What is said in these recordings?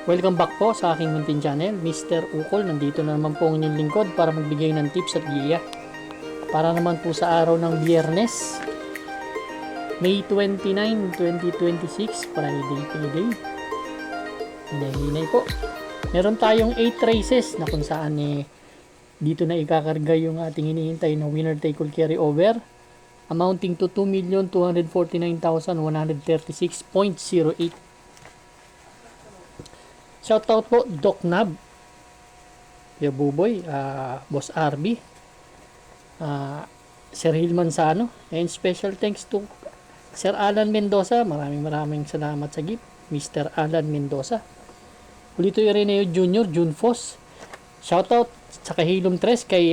Welcome back po sa aking munting channel, Mr. Ukol. Nandito na naman po ang inyong lingkod para magbigay ng tips at giya. Para naman po sa araw ng Biyernes, May 29, 2026, Friday payday. Hinay-hinay po. Meron tayong 8 races na kung saan dito na ikakarga yung ating hinihintay na winner take all carry over amounting to 2,249,136.08. Shoutout po Doc Nab, Kuya Buboy, Boss RB, Sir Hilman Sano, and special thanks to Sir Alan Mendoza. Maraming salamat sa gift, Mr. Alan Mendoza. Ulito Ireneo Jr., June Foss. Shoutout sa Kahilom Tres kay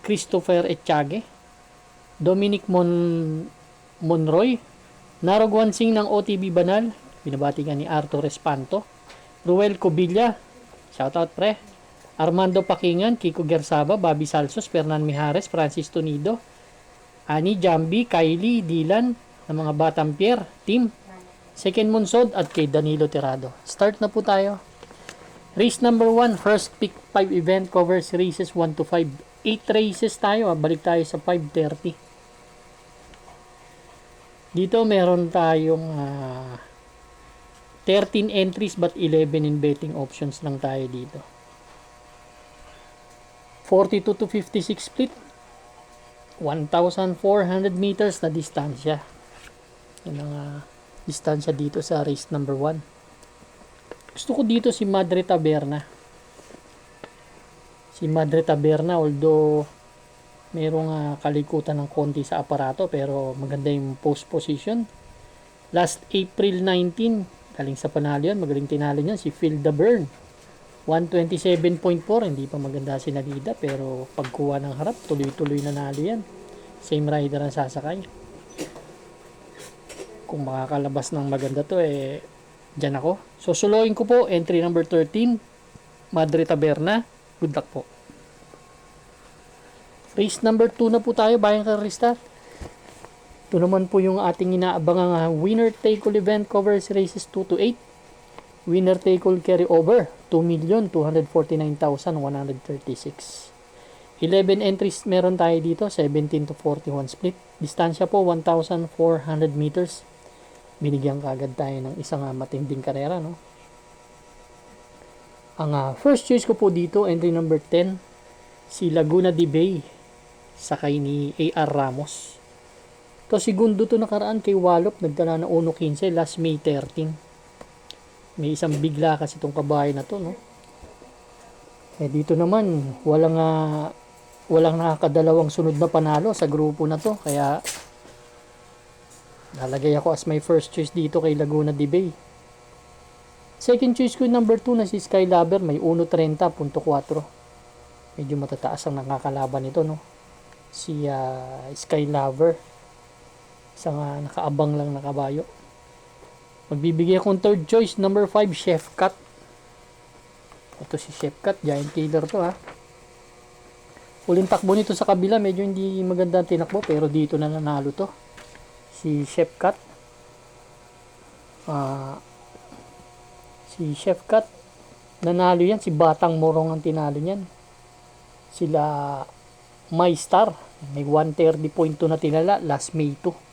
Christopher Echage, Dominic Monroy, Narogwan Singh ng OTB Banal, binabati ka ni Arthur Espanto, Ruel Cobilla, shoutout pre, Armando Pakingan, Kiko Gersaba, Bobby Salsos, Fernan Mijares, Francis Tonido, Ani Jambi, Kylie, Dylan, ng mga Batang Pierre, Team, Second Monsod, at kay Danilo Tirado. Start na po tayo. Race number 1, first pick 5 event covers races 1 to 5. 8 races tayo, balik tayo sa 5:30. Dito meron tayong 13 entries but 11 in betting options lang tayo dito. 42 to 56 split. 1,400 meters na distansya. Yan ang distansya dito sa race number 1. Gusto ko dito si Madre Taberna. Si Madre Taberna, although merong kalikutan ng konti sa aparato, pero maganda yung post position. Last April 19, galing sa panalo yan, magaling tinalo niya si Phil Dabern. 127.4, hindi pa maganda si Nalida, pero pagkuha ng harap, tuloy-tuloy na nalo yan. Same rider ang sasakay. Kung makakalabas ng maganda to, dyan ako. So, suluin ko po, entry number 13, Madre Taberna. Good luck po. Race number 2 na po tayo, bayang karista. Ito naman po yung ating inaabangang winner take all event covers races 2 to 8. Winner take all carry over 2,249,136. 11 entries meron tayo dito, 17 to 41 split. Distansya po 1,400 meters. Binigyan kaagad tayo ng isang matinding karera, no? Ang first choice ko po dito, entry number 10, si Laguna de Bay, sakay ni A.R. Ramos. To segundo to nakaraan kay Wallop, nagdala na 1.15 last May 13. May isang bigla kasi itong kabahay na to, no? Dito naman walang nakakadalawang sunod na panalo sa grupo na to, kaya lalagay ako as my first choice dito kay Laguna de Bay. Second choice ko number 2 na si Skylover, may 1.30.4. Medyo matataas ang nakakalaban nito, no? Si Skylover. Isang nakaabang lang na kabayo. Magbibigay akong third choice, number 5, Chef Cut. Ito si Chef Cut, giant killer to Uling takbo nito sa kabila, medyo hindi maganda ang tinakbo, pero dito na nanalo to. Si Chef Cut. Si Chef Cut, nanalo yan. Si Batang Morong ang tinalo niyan. Sila My Star, may 130.2 na tinala last May 2.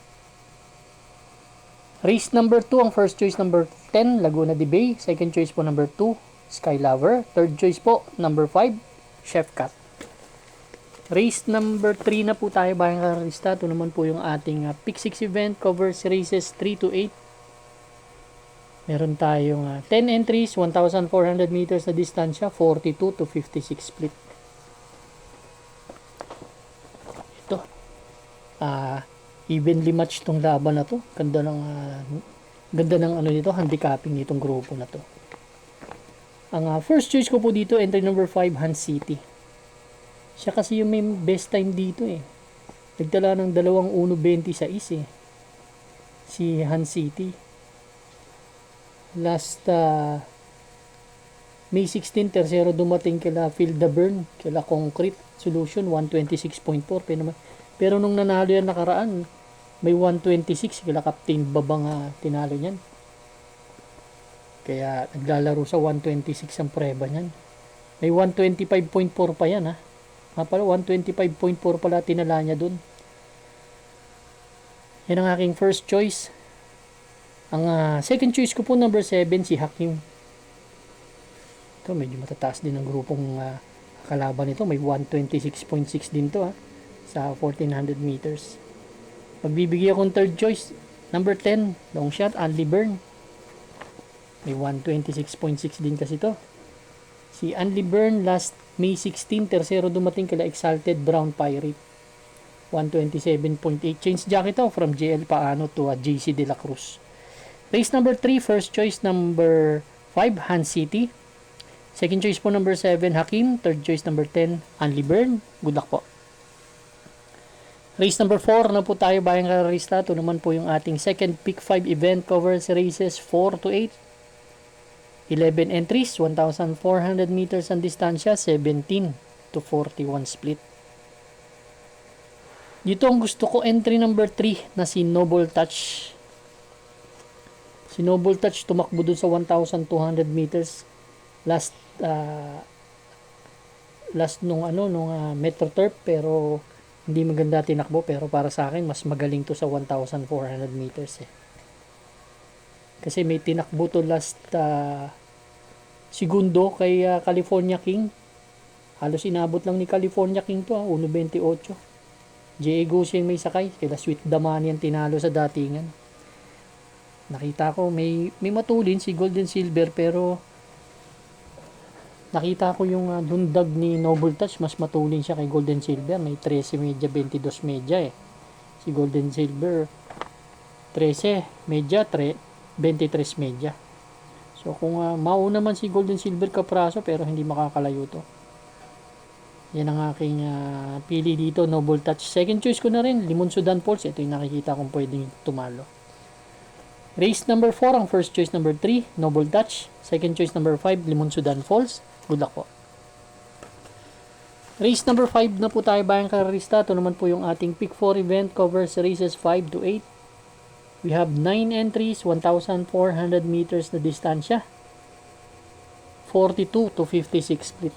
Race number 2, ang first choice number 10, Laguna de Bay. Second choice po number 2, Skylover. Third choice po number 5, Chef Cut. Race number 3 na po tayo, bayang karista. Ito naman po yung ating pick 6 event covers races 3 to 8. Meron tayong 10 entries, 1,400 meters na distansya, 42 to 56 split. Ito. Evenly match tong laban na to. Ganda ng nito, handicapping nitong grupo na to. Ang first choice ko po dito, entry number 5, Hans City. Siya kasi yung may best time dito Nagdala ng 2.126 si Hans City. Last May 16, tersero dumating kila Phil Dabern, kila Concrete Solution, 126.4. Pero nung nanalo yan nakaraan, may 126 kila Captain Babang tinalo niyan. Kaya naglalaro sa 126 ang preba niyan. May 125.4 pa yan ha. Pala 125.4 pala tinala niya dun. Yan ang aking first choice. Ang second choice ko po number 7 si Hakim. Ito medyo matataas din ang grupong kalaban nito. May 126.6 din to sa 1400 meters. Magbibigay akong third choice number 10 long shot Anli Byrne. May 126.6 din kasi to. Si Anli Byrne last May 16, tersero dumating kala Exalted Brown Pirate. 127.8. Change jacket from JL Paano to JC De La Cruz. Race number 3, first choice number 5, Han City. Second choice po number 7, Hakim. Third choice number 10, Anli Byrne. Good luck po. Race number 4 na po tayo bayang kararista. Ito naman po yung ating second pick 5 event covers races 4 to 8. 11 entries, 1,400 meters ang distansya, 17 to 41 split. Dito ang gusto ko entry number 3 na si Noble Touch. Si Noble Touch tumakbo dun sa 1,200 meters last nung Metro Turf, pero hindi maganda tinakbo, pero para sa akin mas magaling to sa 1,400 meters Kasi may tinakbo to last segundo kay California King. Halos inabot lang ni California King to 1.28. J.A. Goshen may sakay. Kaya Sweet Damani ang tinalo sa datingan. Nakita ko may matulin si Golden Silver, pero nakita ko yung lundag ni Noble Touch, mas matulin siya kay Golden Silver. May 13 medya, 22 medya Si Golden Silver 13 medya, 23 medya. So kung mauna man si Golden Silver kapraso, pero hindi makakalayo to. Yan ang aking pili dito, Noble Touch. Second choice ko na rin, Limon Sudan Falls. Ito yung nakikita kong pwedeng tumalo. Race number 4, ang first choice number 3, Noble Touch. Second choice number 5, Limon Sudan Falls. Good luck po. Race number 5 na po tayo bayang kararista. Ito naman po yung ating pick 4 event, covers races 5 to 8. We have 9 entries, 1,400 meters na distansya, 42 to 56 split.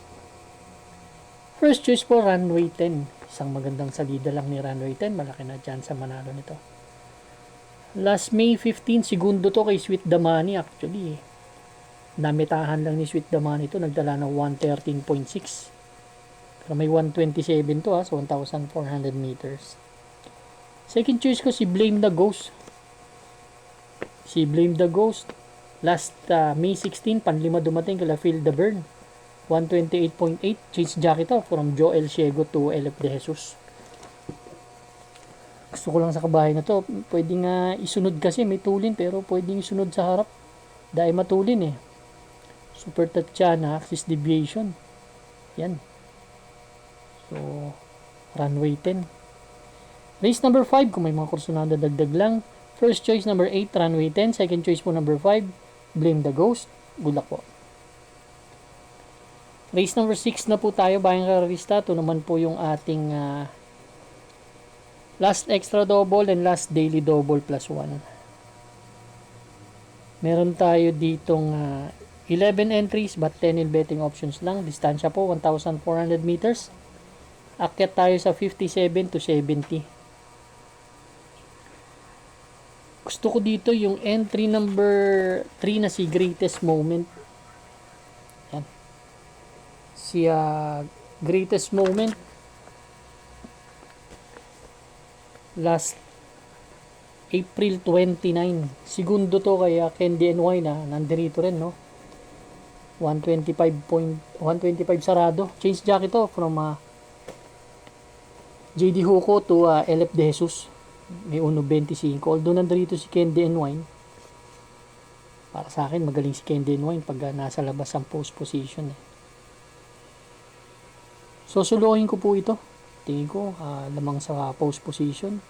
First choice po, Runway 10. Isang magandang salida lang ni Runway 10. Malaki na dyan sa manalo nito. Last May 15, segundo to kay Sweet Damani. Actually, namitahan lang ni Sweet Damani ito. Nagdala ng 113.6. Pero may 127 to sa 1,400 meters. Second choice ko si Blame the Ghost. Si Blame the Ghost. Last May 16, panlima dumating kala Phil the Burn. 128.8. Change jacket from Joel Ciego to LF De Jesus. Gusto ko lang sa kabahay na to. Pwedeng isunod kasi may tulin, pero pwedeng isunod sa harap. Dahil matulin Super Tatiana, Axis Deviation. Yan. So, Runway 10. Race number 5, kung may mga kursunada dagdag lang. First choice number 8, Runway 10. Second choice po number 5, Blame the Ghost. Good luck po. Race number 6 na po tayo bayang kararista. Ito naman po yung ating last extra double and last daily double plus 1. Meron tayo ditong 11 entries but 10 in betting options lang. Distansya po 1,400 meters. Akyat tayo sa 57 to 70. Gusto ko dito yung entry number 3 na si Greatest Moment. Yan. Si Greatest Moment. Last April 29. Segundo to kaya Candy NY na nandirito rin 125 sarado. Change jacket to from JD Huko to LF De Jesus. May 1.25. Although nandirito si Candy NY, para sa akin magaling si Candy NY pag nasa labas ang post position So suluhin ko po ito. Tingin ko lamang sa post position.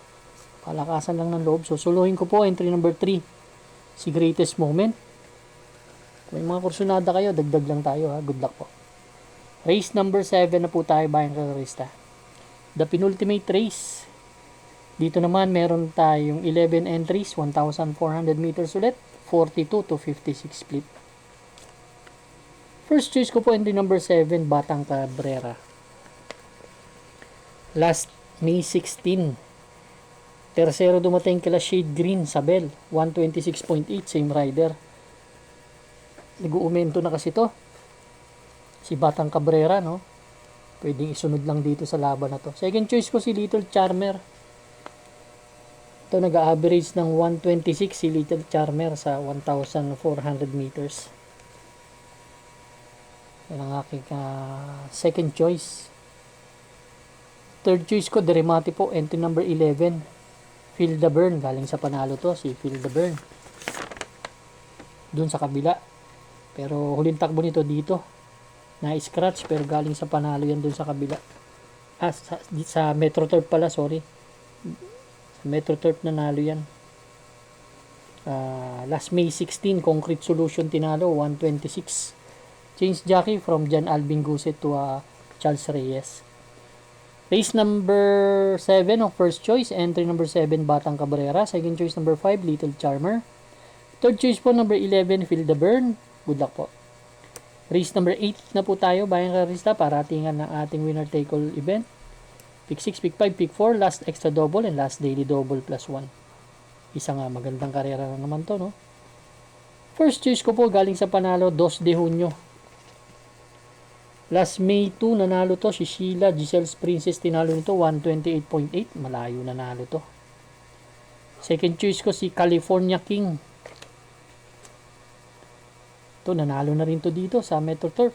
Palakasan lang ng loob. So suluhin ko po entry number 3, si Greatest Moment. Kung may mga kursunada kayo, dagdag lang tayo Good luck po. Race number 7 na po tayo bayang kararista. The penultimate race. Dito naman meron tayong 11 entries, 1,400 meters ulit, 42 to 56 split. First choice ko po entry number 7, Batang Cabrera. Last May 16. Tercero dumating kila Shade Green, Sabel. 126.8, same rider. Nag-uumento na kasi to. Si Batang Cabrera, no? Pwedeng isunod lang dito sa laban na to. Second choice ko si Little Charmer. Ito nag-average ng 126 si Little Charmer sa 1,400 meters. Yan ang aking second choice. Third choice ko, Deremati po, entry number 11. Feel the Burn, galing sa panalo to, si Feel the Burn. Doon sa kabila. Pero huling takbo nito dito. Na-scratch, pero galing sa panalo yan doon sa kabila. Sa Metro Turf pala, sorry. Sa Metro Turf nanalo yan. Last May 16, Concrete Solution tinalo, 126. Change jockey from John Alvin Guset to Charles Reyes. Race number 7 of first choice, entry number 7, Batang Cabrera. Second choice number 5, Little Charmer. Third choice po number 11, Feel the Burn. Good luck po. Race number 8 na po tayo, Bayang Karista, paratingan ng ating winner take all event. Pick 6, pick 5, pick 4, last extra double and last daily double plus 1. Isang magandang karera na naman to, no? First choice ko po galing sa panalo, 2 de Junio. Last May 2, nanalo to si Sheila Giselle's Princess, tinalo nito 128.8, malayo nanalo to. Second choice ko si California King. To nanalo na rin to dito sa Metro Turf.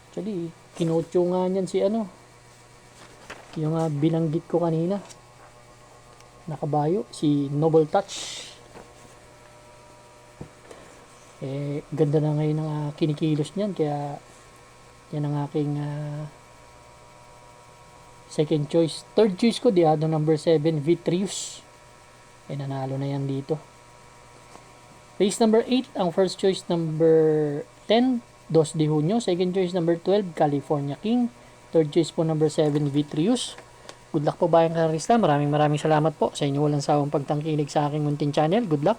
Actually, kinotyo nga niyan si yung binanggit ko kanina. Nakabayo, si Noble Touch. Ganda na ngayon ng kinikilos niyan, kaya yan ang aking second choice. Third choice ko, Diado number 7, Vitrius. Nanalo na yan dito. Race number 8, ang first choice number 10, 2 de Junio. Second choice number 12, California King. Third choice po number 7, Vitrius. Good luck po Bayang Karista. Maraming salamat po sa inyo walang sawang pagtangkilig sa aking munting channel. Good luck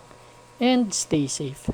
and stay safe.